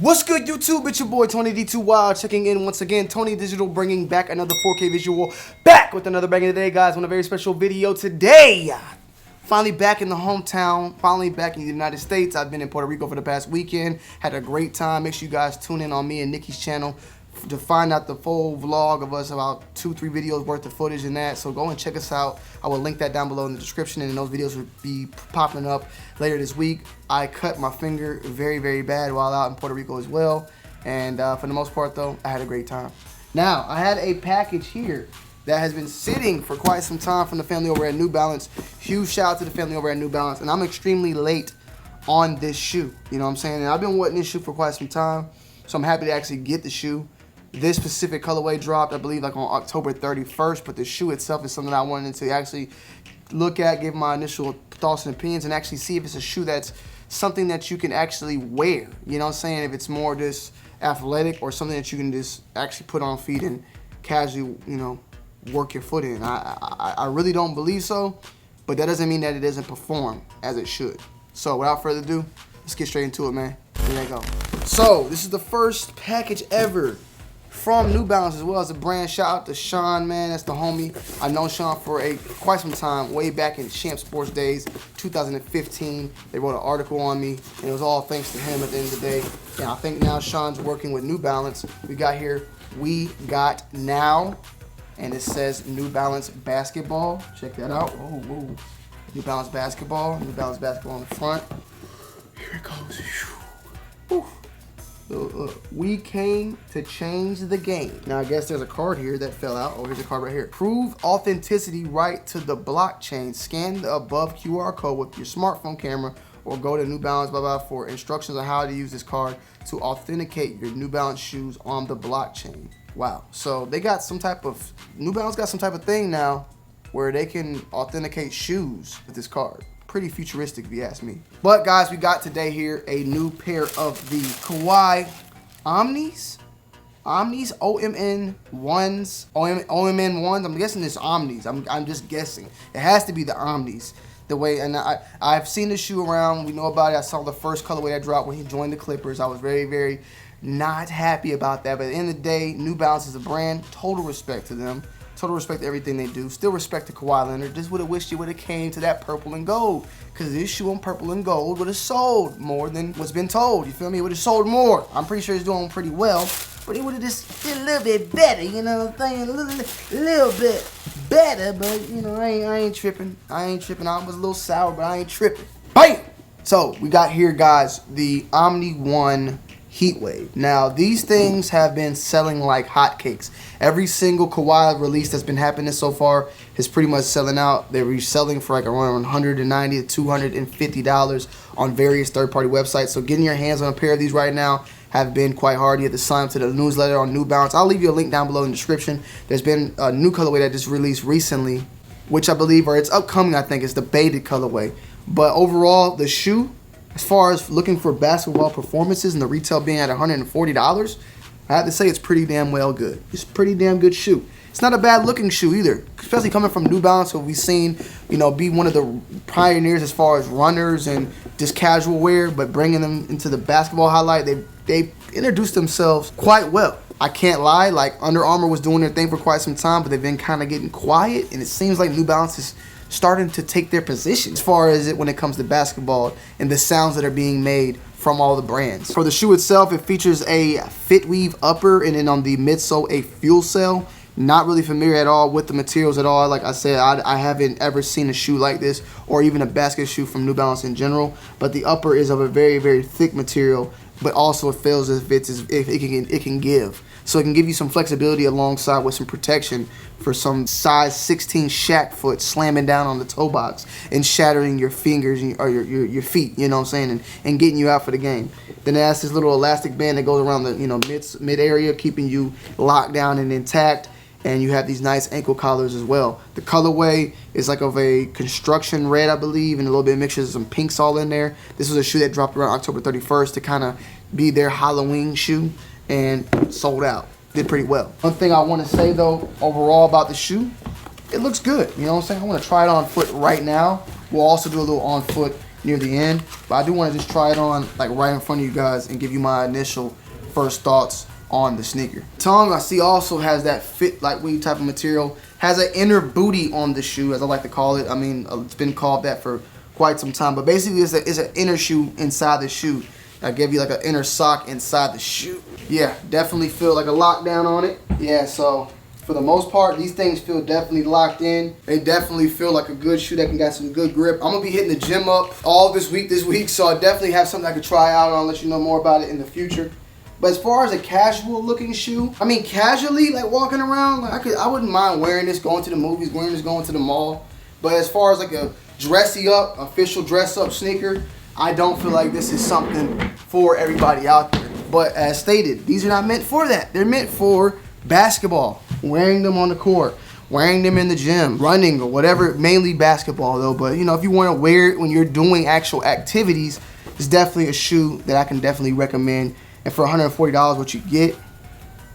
What's good, YouTube? It's your boy Tony D2 Wild checking in once again. Tony Digital bringing back another 4K visual, back with another bang of the day, guys, on a very special video today. Finally back in the hometown, finally back in the United States. I've been in Puerto Rico for the past weekend, had a great time. Make sure you guys tune in on me and Nikki's channel to find out the full vlog of us, about 2-3 videos worth of footage in that. So go and check us out. I will link that down below in the description, and those videos will be popping up later this week. I cut my finger very, very bad while out in Puerto Rico as well. And for the most part though, I had a great time. Now, I had a package here that has been sitting for quite some time from the family over at New Balance. Huge shout out to the family over at New Balance. And I'm extremely late on this shoe. You know what I'm saying? And I've been wanting this shoe for quite some time. So I'm happy to actually get the shoe. This specific colorway dropped, I believe, like on October 31st, but the shoe itself is something I wanted to actually look at, give my initial thoughts and opinions, and actually see if it's a shoe that's something that you can actually wear. You know what I'm saying? If it's more just athletic or something that you can just actually put on feet and casually, you know, work your foot in. I really don't believe so, but that doesn't mean that it doesn't perform as it should. So without further ado, let's get straight into it, man. Here they go. So this is the first package ever from New Balance as well as a brand. Shout out to Sean, man. That's the homie. I've known Sean for quite some time, way back in Champ Sports days, 2015. They wrote an article on me, and it was all thanks to him at the end of the day. And I think now Sean's working with New Balance. We got here, we got now, and it says New Balance Basketball. Check that out. Oh, whoa. New Balance Basketball. New Balance Basketball on the front. Here it goes. Whew. We came to change the game. Now, I guess there's a card here that fell out. Oh, here's a card right here. Prove authenticity right to the blockchain. Scan the above QR code with your smartphone camera or go to New Balance for instructions on how to use this card to authenticate your New Balance shoes on the blockchain. Wow. So they got some type of, New Balance got some type of thing now where they can authenticate shoes with this card. Pretty futuristic if you ask me. But guys, we got today here a new pair of the Kawhi OMN1s. OMN1s. OMN1s. I'm guessing it's Omnis. I'm just guessing. It has to be the Omnis. The way, and I've seen the shoe around. We know about it. I saw the first colorway that dropped when he joined the Clippers. I was very, very not happy about that. But at the end of the day, New Balance is a brand. Total respect to them. Total respect to everything they do. Still respect to Kawhi Leonard. Just would have wished you would have came to that purple and gold. Because this shoe on purple and gold would have sold more than what's been told. You feel me? It would have sold more. I'm pretty sure he's doing pretty well. But it would have just did a little bit better. You know what I'm saying? A little bit better. But, you know, I ain't tripping. I ain't tripping. I was a little sour, but I ain't tripping. Bam! So, we got here, guys, the Omni 1 Heatwave. Now, these things have been selling like hotcakes. Every single Kawhi release that's been happening so far is pretty much selling out. They're reselling for like around $190 to $250 on various third-party websites. So getting your hands on a pair of these right now have been quite hard. You have to sign up to the newsletter on New Balance. I'll leave you a link down below in the description. There's been a new colorway that just released recently, which I believe, or it's upcoming, I think, is the Baited colorway. But overall, the shoe, as far as looking for basketball performances and the retail being at $140, I have to say it's pretty damn well good. It's a pretty damn good shoe. It's not a bad looking shoe either, especially coming from New Balance, who we've seen, you know, be one of the pioneers as far as runners and just casual wear, but bringing them into the basketball highlight, they introduced themselves quite well. I can't lie, like Under Armour was doing their thing for quite some time, but they've been kind of getting quiet, and it seems like New Balance is starting to take their position as far as it when it comes to basketball and the sounds that are being made from all the brands. For the shoe itself, it features a fit weave upper, and then on the midsole a fuel cell. Not really familiar at all with the materials at all. Like I said, I haven't ever seen a shoe like this, or even a basket shoe from New Balance in general. But the upper is of a very, very thick material, but also it feels as if it can give. So it can give you some flexibility alongside with some protection for some size 16 Shaq foot slamming down on the toe box and shattering your fingers or your feet, you know what I'm saying, and getting you out for the game. Then it has this little elastic band that goes around the, you know, mid area, keeping you locked down and intact. And you have these nice ankle collars as well. The colorway is like of a construction red, I believe, and a little bit of mixtures of some pinks all in there. This was a shoe that dropped around October 31st to kind of be their Halloween shoe, and sold out. Did pretty well. One thing I want to say though, overall about the shoe, it looks good. You know what I'm saying? I want to try it on foot right now. We'll also do a little on foot near the end. But I do want to just try it on like right in front of you guys and give you my initial first thoughts on the sneaker. Tongue, I see, also has that fit like weave type of material. Has an inner booty on the shoe, as I like to call it. I mean, it's been called that for quite some time. But basically, it's an inner shoe inside the shoe. I give you like an inner sock inside the shoe. Yeah, definitely feel like a lockdown on it. Yeah, so for the most part, these things feel definitely locked in. They definitely feel like a good shoe that can got some good grip. I'm gonna be hitting the gym up all this week, so I definitely have something I could try out, and I'll let you know more about it in the future. But as far as a casual looking shoe, I mean, casually, like walking around, like I wouldn't mind wearing this, going to the movies, wearing this, going to the mall. But as far as like a dressy up, official dress up sneaker, I don't feel like this is something for everybody out there. But as stated, these are not meant for that. They're meant for basketball, wearing them on the court, wearing them in the gym, running or whatever, mainly basketball though. But you know, if you want to wear it when you're doing actual activities, it's definitely a shoe that I can definitely recommend. And for $140, what you get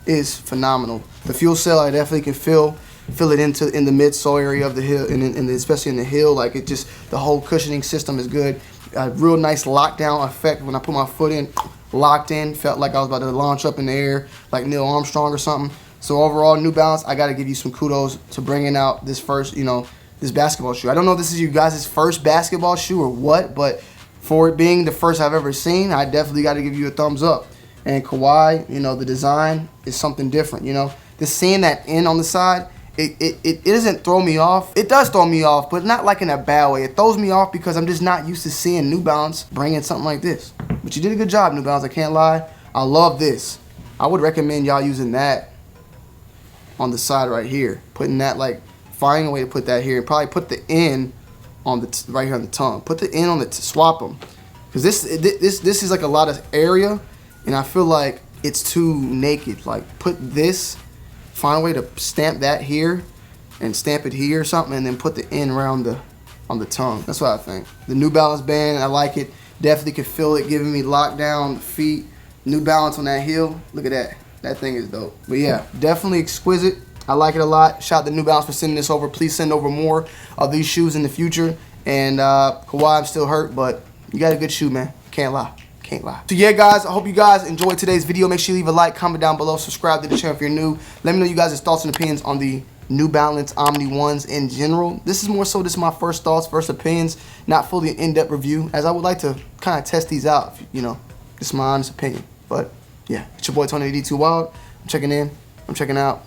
is phenomenal. The fuel cell, I definitely can feel it in the midsole area of the heel, and especially in the heel. Like it just, the whole cushioning system is good. A real nice lockdown effect when I put my foot in, locked in, felt like I was about to launch up in the air like Neil Armstrong or something. So overall, New Balance, I got to give you some kudos to bringing out this first, you know, this basketball shoe. I don't know if this is you guys' first basketball shoe or what, but for it being the first I've ever seen, I definitely got to give you a thumbs up. And Kawhi, you know, the design is something different, you know. Just seeing that N on the side, it doesn't throw me off. It does throw me off, but not like in a bad way. It throws me off because I'm just not used to seeing New Balance bringing something like this. But you did a good job, New Balance, I can't lie. I love this. I would recommend y'all using that on the side right here. Putting that, like, finding a way to put that here. And probably put the N on the, right here on the tongue. Put the N on the, swap them. Because this is like a lot of area, and I feel like it's too naked. Like, put this, find a way to stamp that here, and stamp it here or something, and then put the N around the, on the tongue. That's what I think. The New Balance band, I like it. Definitely can feel it giving me lockdown feet. New Balance on that heel. Look at that. That thing is dope. But yeah, definitely exquisite. I like it a lot. Shout out to New Balance for sending this over. Please send over more of these shoes in the future. And Kawhi, I'm still hurt, but you got a good shoe, man. Can't lie. Can't lie. So yeah, guys, I hope you guys enjoyed today's video. Make sure you leave a like, comment down below, subscribe to the channel if you're new. Let me know you guys' thoughts and opinions on the New Balance OMN1s in general. This is more so just my first thoughts, first opinions, not fully an in-depth review, as I would like to kind of test these out, you know. Just my honest opinion. But yeah, it's your boy Tony D2 Wild. I'm checking in. I'm checking out.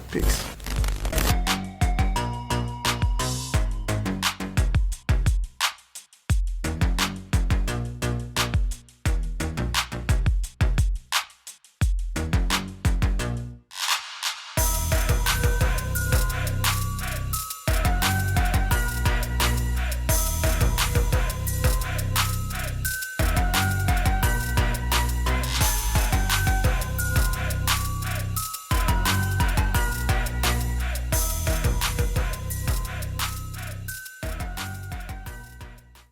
Peace.